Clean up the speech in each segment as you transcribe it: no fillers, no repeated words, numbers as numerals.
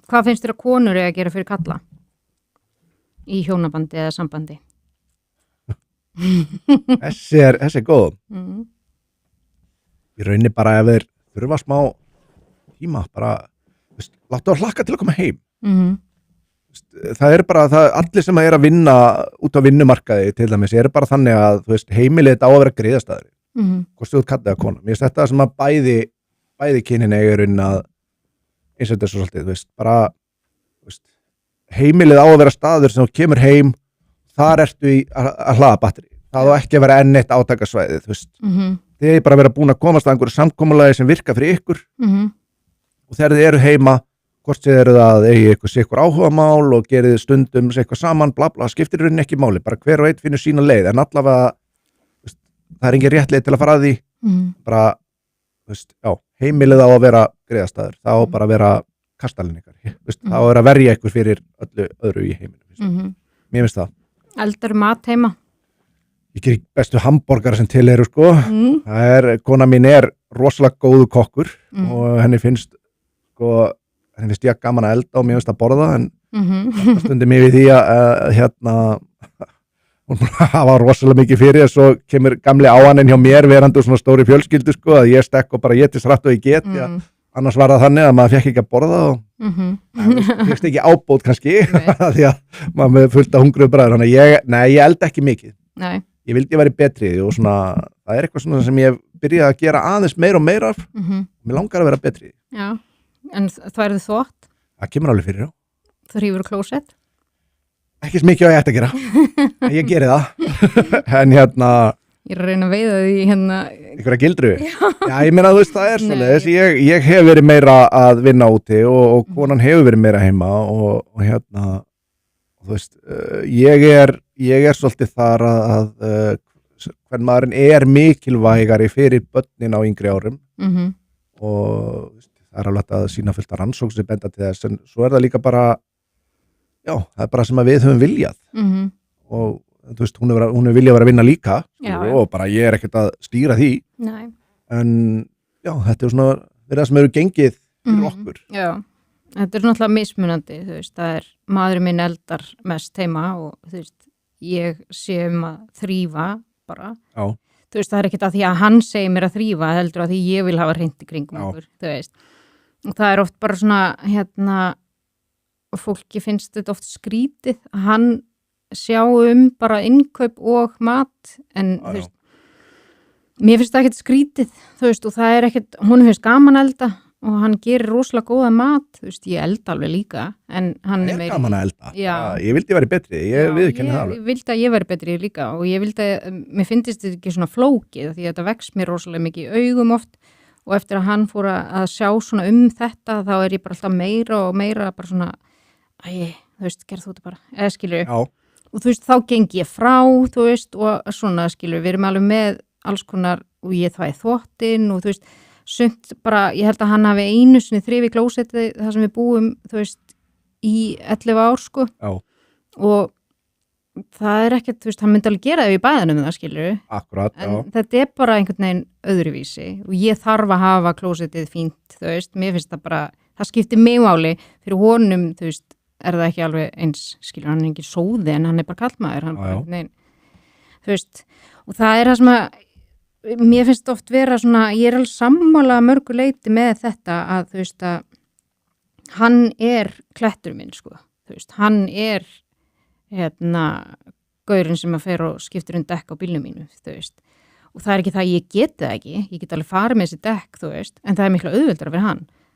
Hvað finnst þér að konur eiga að gera fyrir kalla? Í hjónabandi eða sambandi? Þessi er góð. Í rauninni bara ef þeir þurfa smá tíma, bara, láttu að hlakka til að koma heim. Það er bara, allir sem er að vinna út á vinnumarkaði til dæmis, er bara þannig að, heimilið þetta á að vera greiðastæður. Hvort þú kallar það kona. Mér finnst þetta sem að bæði kynin eiga í rauninni að, eins og þetta er svo svolítið, bara, heimilið á að vera staður sem þú kemur heim, þar ertu að hlaða batteri. Það á ekki að vera enn eitt átakasvæðið, Þið er bara að vera búin að komast að einhverju samkomulagi sem virka fyrir ykkur og þegar þið eru heima, hvort þið eru það eigi ykkur áhugamál og gerið stundum eitthvað saman, bla bla, skiptir í rauninni ekki máli, bara hver og einn finnur sína leið, en allavega, það er engin rétt leið til að fara að því, bara, heimilið á að vera greiðastæður, það á bara að vera kastalinn ykkar, það á að vera að verja ykkur fyrir öllu öðru í heimilinu, mér finnst það. Eldar mat heima? Ég ger bestu hamborgara sem til eru, kona mín er rosalega góðu kokkur og henni finnst ég gaman að elda og mér finnst að borða, en stundum ég við því að hún hafa rosalega mikið fyrir, svo kemur gamli áaninn hjá mér verandi svona stóri fjölskyldu, að ég stekk og bara étist rætt og ég get, annars var það þannig að maður fekk ekki að borða og fyrst ekki ábót kannski, því að maður með fullt af hungruðu bræður, þannig ég elda ekki mikið. Nei. Ég vildi vera betri og svona, það er eitthvað svona sem ég byrjaði að gera aðeins meira og meira af, mér langar að vera betri. Já, en það er þið þvott? Það kemur alveg fyrir, já. Það hrífur klósett? Ekki sem mikið á ég ætti að gera, ég geri það, en Ég er að reyna að veiða því Einhverja gildru? Já, ég meina það er svoleiðis, ég hef verið meira að vinna úti og konan hefur verið meira heima og ég er svolítið þar að hvern maðurinn er mikilvægari fyrir börnin á yngri árum og það er alveg að sína fullt af rannsókn sem benda til þess, en svo er það líka bara það er bara sem að við höfum viljað og hún er viljað að vera að vinna líka og bara ég er ekkert að stýra því. Nei. En þetta er svona verið það sem eru gengið fyrir okkur. Já. Þetta er náttúrulega mismunandi, það er maðurinn minn eldar mest heima og ég sé að þrífa bara. Já. Það er ekkert að því að hann segir mér að þrífa, heldur að því ég vil hafa hreint í kringum okkur, Og það er oft bara svona, fólki finnst þetta oft skrítið, að hann sjá bara innkaup og mat, en mér finnst það ekkert skrítið, og það er ekkert, hún finnst gaman að elda, og hann gerir rosalega góða mat, ég elda alveg líka, en hann er meira... gaman að elda, ég vildi vera betri, ég viðurkenni það alveg. Ég vildi að ég væri betri líka og ég vildi að, mér finnst þetta ekki svona flókið, því að þetta vex mér rosalega mikið í augum oft og eftir að hann fór að sjá svona þetta, þá er ég bara alltaf meira og meira bara svona, gerð þú þetta bara, eða skilur Já. Og þá geng ég frá, og svona skilur, við erum alveg með alls konar og ég þvæði þvottinn og sumt bara, ég held að hann hafi einu sinni þrif í klósetti þar sem við búum, í 11 ár, Já. Og það er ekkert, hann myndi alveg gera það í bæðanum það, skilur. Akkurat, en þetta er bara einhvern veginn öðruvísi og ég þarf að hafa klósettið fínt, mér finnst það bara, það skiptir mig máli, fyrir honum, er það ekki alveg eins, skilur, hann er ekki sóði en hann er bara kallmaður, hann bara, og það er það sem að mér finnst oft vera svona, ég er alveg sammála mörgu leyti með þetta að að hann er klettur minn, hann er gaurinn sem að fer og skiptir dekk á bílnum mínu, og það er ekki það, ég geti það ekki, ég get alveg farið með þessi dekk, en það er miklu auðveldara fyrir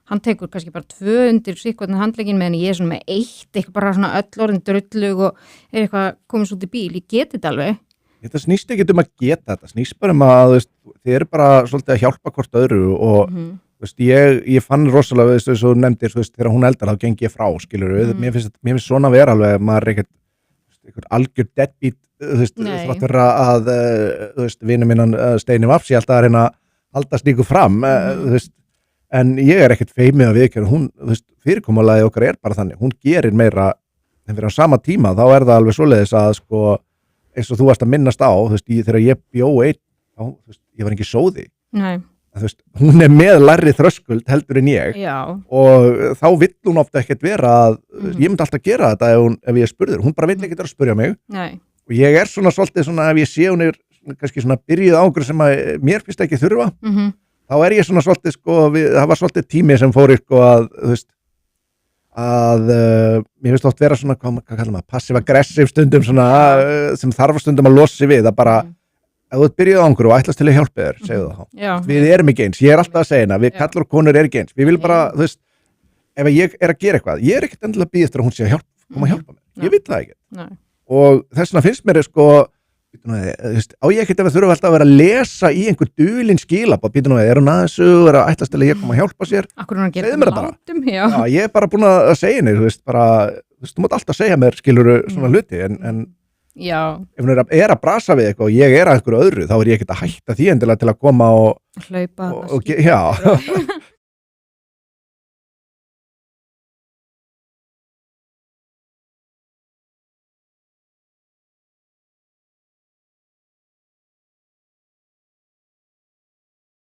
hann tekur kannski bara 2 undir sikkotna handleggin meðan ég er svona með 1, eitthvað bara svona öll orðin drullug og er eitthvað komist út í bíl, ég geti þetta alveg. Þetta snýst ekki að geta þetta, snýst bara að þið eru bara svolítið að hjálpa hvort öðru og ég fann rosalega, þess að þú nefndir, þegar hún eldar þá gengi ég frá, skilur mér finnst svona vera alveg, maður er ekkert algjör deadbeat, þáttur að vinur minnan Steini Vaps, ég alltaf að reyna að halda sníku fram, en ég er ekkert feimið að viðkjörn, hún, fyrirkomulagið okkar er bara þannig, hún gerir meira, en fyrir á sama tíma, þá er það alveg svoleiðis að eins og þú varst að minnast á, þegar ég bjó einn, ég var ekki sóði. Nei. þú veist, hún með lægri þröskuld heldur en ég og þá vill hún ofta ekkert vera að ég myndi alltaf gera þetta ef ég spurður, hún bara vill ekkert vera að spurja mig og ég svona svolítið svona ef ég sé hún kannski svona byrjuð á einhverju sem að mér finnst ekki þurfa þá ég svona svolítið sko, það var svolítið tími sem fór sko að þú veist að mér finnst oft vera svona, hvað kallar maður, passive-aggressive stundum svona, sem þarf stundum að losi við, að bara ef þú byrjuð á einhverju og ætlast til að hjálpa þér, segðu það við erum ekki eins, ég alltaf að segja við kallar og konur ekki eins, við viljum bara þú veist, ef ég að gera eitthvað ég ekkert endilega að býða eftir að hún sé að koma að hjálpa mér, ég vil það ekki og þess vegna finnst mér sko á ég ekkert ef það þurfa alltaf að vera að lesa í einhver dulinn skilabót, hún aðeins að ætlast til að ég koma að hjálpa sér segðu mér það bara ég bara búin að segja henni þú mátt alltaf segja mér skiluru svona hluti en ef hún að brasa við eitthvað og ég að einhverju öðru þá ég ekkert að hætta því endilega til að koma og hlaupa